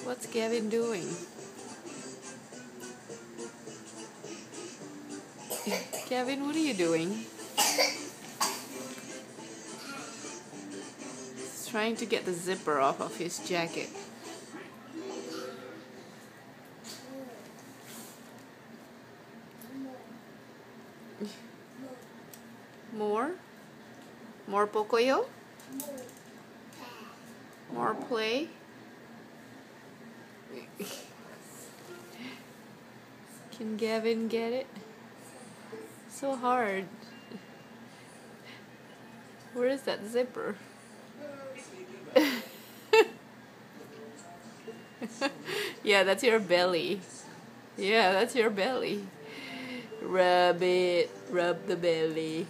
What's Gavin doing? Gavin, what are you doing? He's trying to get the zipper off of his jacket. More? More Pocoyo? More play? Can Gavin get it? So hard. Where is that zipper? Yeah, that's your belly. Yeah, that's your belly. Rub it. Rub the belly.